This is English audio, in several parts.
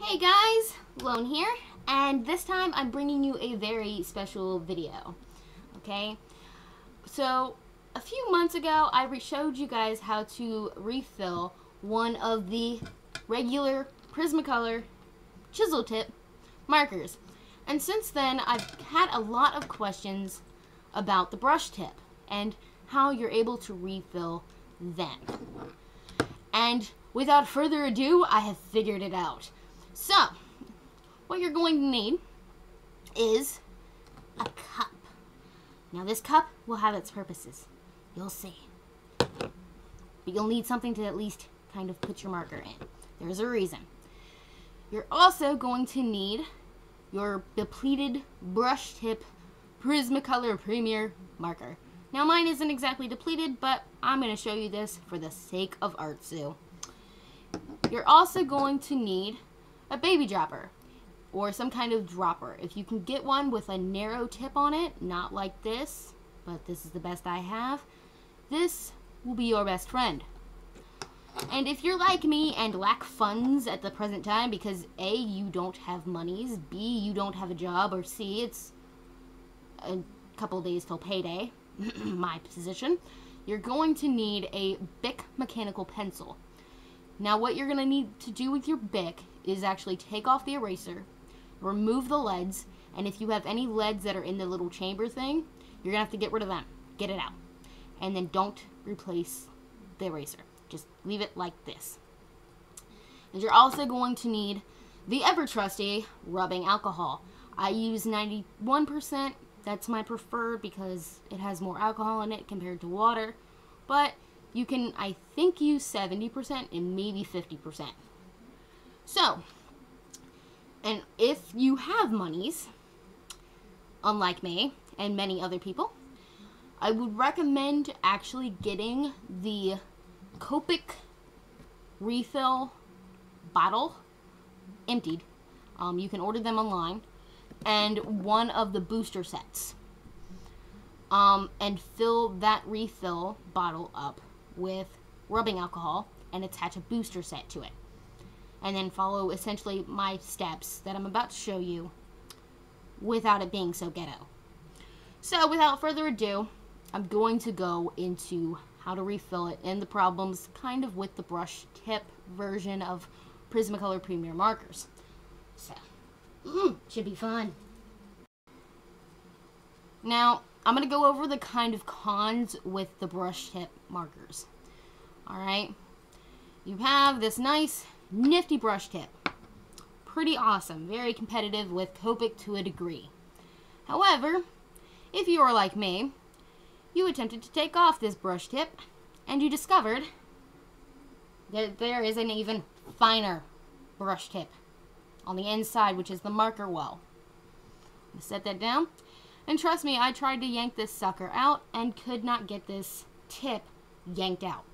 Hey guys, Lone here, and this time I'm bringing you a very special video, okay? So, a few months ago, I showed you guys how to refill one of the regular Prismacolor chisel tip markers. And since then, I've had a lot of questions about the brush tip and how you're able to refill them. And without further ado, I have figured it out. So, what you're going to need is a cup. Now this cup will have its purposes. You'll see. But you'll need something to at least kind of put your marker in. There's a reason. You're also going to need your depleted brush tip Prismacolor Premier marker. Now mine isn't exactly depleted, but I'm going to show you this for the sake of artsu. You're also going to need a baby dropper or some kind of dropper. If you can get one with a narrow tip on it, not like this, but this is the best I have, this will be your best friend. And if you're like me and lack funds at the present time because A, you don't have monies, B, you don't have a job, or C, it's a couple of days till payday, my position, you're going to need a Bic mechanical pencil. Now what you're going to need to do with your Bic is actually take off the eraser, remove the leads, and if you have any leads that are in the little chamber thing, you're going to have to get rid of them. Get it out. And then don't replace the eraser. Just leave it like this. And you're also going to need the ever trusty rubbing alcohol. I use 91%. That's my preferred because it has more alcohol in it compared to water. But you can, I think, use 70% and maybe 50%. So, and if you have monies, unlike me and many other people, I would recommend actually getting the Copic Refill bottle emptied. You can order them online, and one of the booster sets. And fill that refill bottle up with rubbing alcohol and attach a booster set to it. And then follow essentially my steps that I'm about to show you without it being so ghetto. So without further ado, I'm going to go into how to refill it and the problems kind of with the brush tip version of Prismacolor Premier markers. So, should be fun. Now, I'm going to go over the kind of cons with the brush tip markers. Alright, you have this nice, nifty brush tip. Pretty awesome, very competitive with Copic to a degree. However, if you are like me, you attempted to take off this brush tip, and you discovered that there is an even finer brush tip on the inside, which is the marker well. I'm going to set that down. And trust me, I tried to yank this sucker out and could not get this tip yanked out.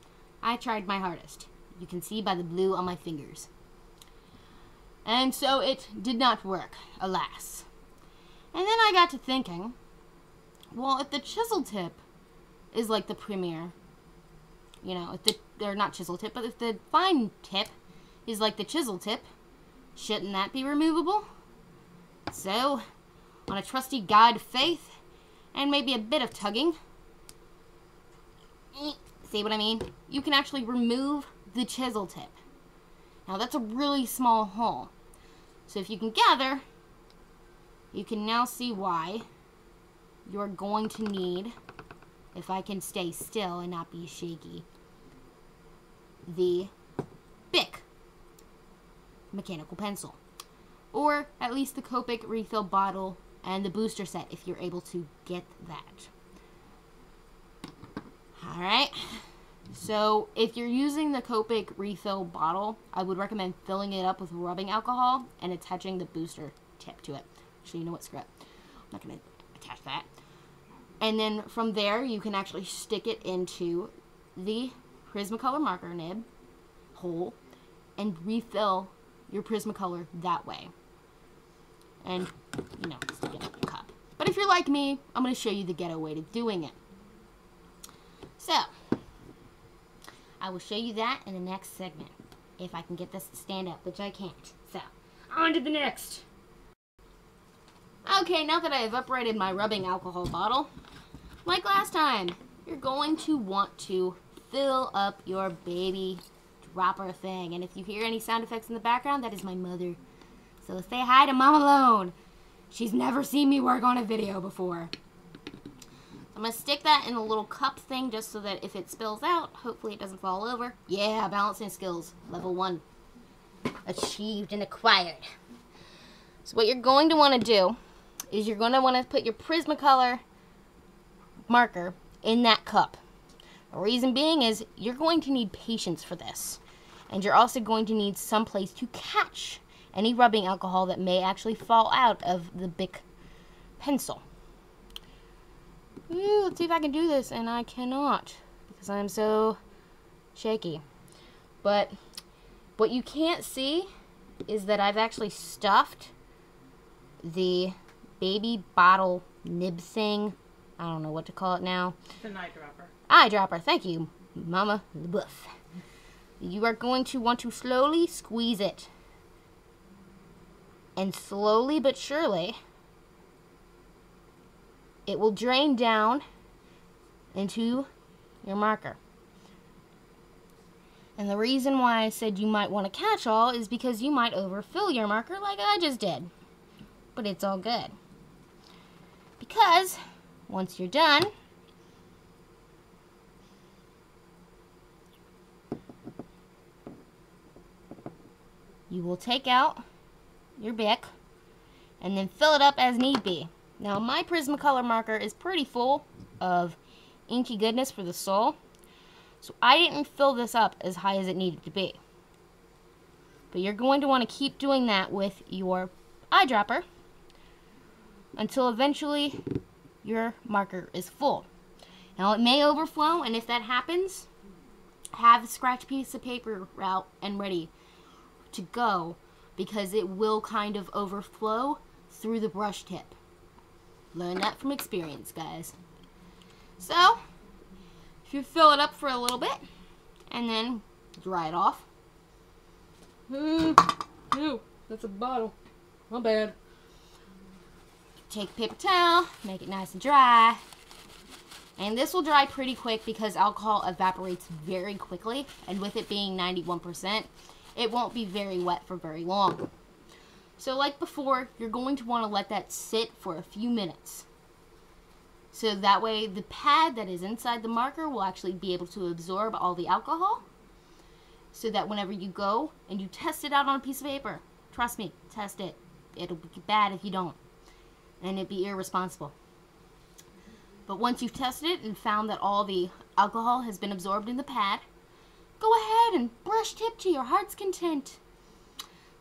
I tried my hardest. You can see by the blue on my fingers. And so it did not work, alas. And then I got to thinking, well, if the chisel tip is like the Premier, you know, or not chisel tip, but if the fine tip is like the chisel tip, shouldn't that be removable? So, on a trusty guide of faith, and maybe a bit of tugging, see what I mean? You can actually remove the chisel tip. Now that's a really small hole. So if you can gather, you can now see why you're going to need, if I can stay still and not be shaky, the Bic mechanical pencil. Or at least the Copic Refill bottle and the booster set if you're able to get that. Alright, so if you're using the Copic Refill bottle, I would recommend filling it up with rubbing alcohol and attaching the booster tip to it. Actually, you know what, screw it. I'm not going to attach that. And then from there, you can actually stick it into the Prismacolor marker nib hole and refill your Prismacolor that way. And, you know, stick it up in your cup. But if you're like me, I'm going to show you the ghetto way to doing it. So, I will show you that in the next segment, if I can get this to stand up, which I can't. So, On to the next. Okay, now that I have uprighted my rubbing alcohol bottle, like last time, you're going to want to fill up your baby dropper thing. And if you hear any sound effects in the background, that is my mother. So say hi to Mom Alone. She's never seen me work on a video before. I'm going to stick that in a little cup thing just so that if it spills out, hopefully it doesn't fall over. Yeah, balancing skills, level 1. Achieved and acquired. So what you're going to want to do is you're going to want to put your Prismacolor marker in that cup. The reason being is you're going to need patience for this. And you're also going to need some place to catch any rubbing alcohol that may actually fall out of the Bic pencil. Ooh, let's see if I can do this, and I cannot because I'm so shaky. But what you can't see is that I've actually stuffed the baby bottle nib thing. I don't know what to call it now. It's an eyedropper. Eyedropper, thank you, Mama LaBeouf. You are going to want to slowly squeeze it. And slowly but surely, it will drain down into your marker. And the reason why I said you might want to catch all is because you might overfill your marker like I just did. But it's all good. Because once you're done, you will take out your Bic and then fill it up as need be. Now my Prismacolor marker is pretty full of inky goodness for the sole, so I didn't fill this up as high as it needed to be. But you're going to want to keep doing that with your eyedropper until eventually your marker is full. Now it may overflow, and if that happens, have a scratch piece of paper out and ready to go, because it will kind of overflow through the brush tip. Learn that from experience, guys. So, if you fill it up for a little bit, and then dry it off. Ew, that's a bottle. My bad. Take a paper towel, make it nice and dry. And this will dry pretty quick because alcohol evaporates very quickly, and with it being 91%, it won't be very wet for very long. So like before, you're going to want to let that sit for a few minutes. So that way the pad that is inside the marker will actually be able to absorb all the alcohol. So that whenever you go and you test it out on a piece of paper, trust me, test it. It'll be bad if you don't. And it'd be irresponsible. But once you've tested it and found that all the alcohol has been absorbed in the pad, go ahead and brush tip to your heart's content.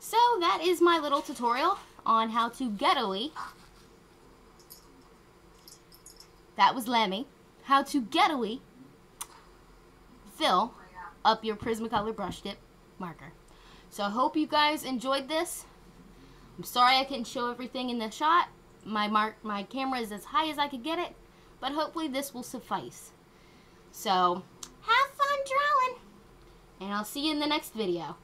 So that is my little tutorial on how to ghetto-y. That was Lemmy. How to ghetto-y fill up your Prismacolor brush tip marker. So I hope you guys enjoyed this. I'm sorry I couldn't show everything in the shot. My camera is as high as I could get it, but hopefully this will suffice. So have fun drawing, and I'll see you in the next video.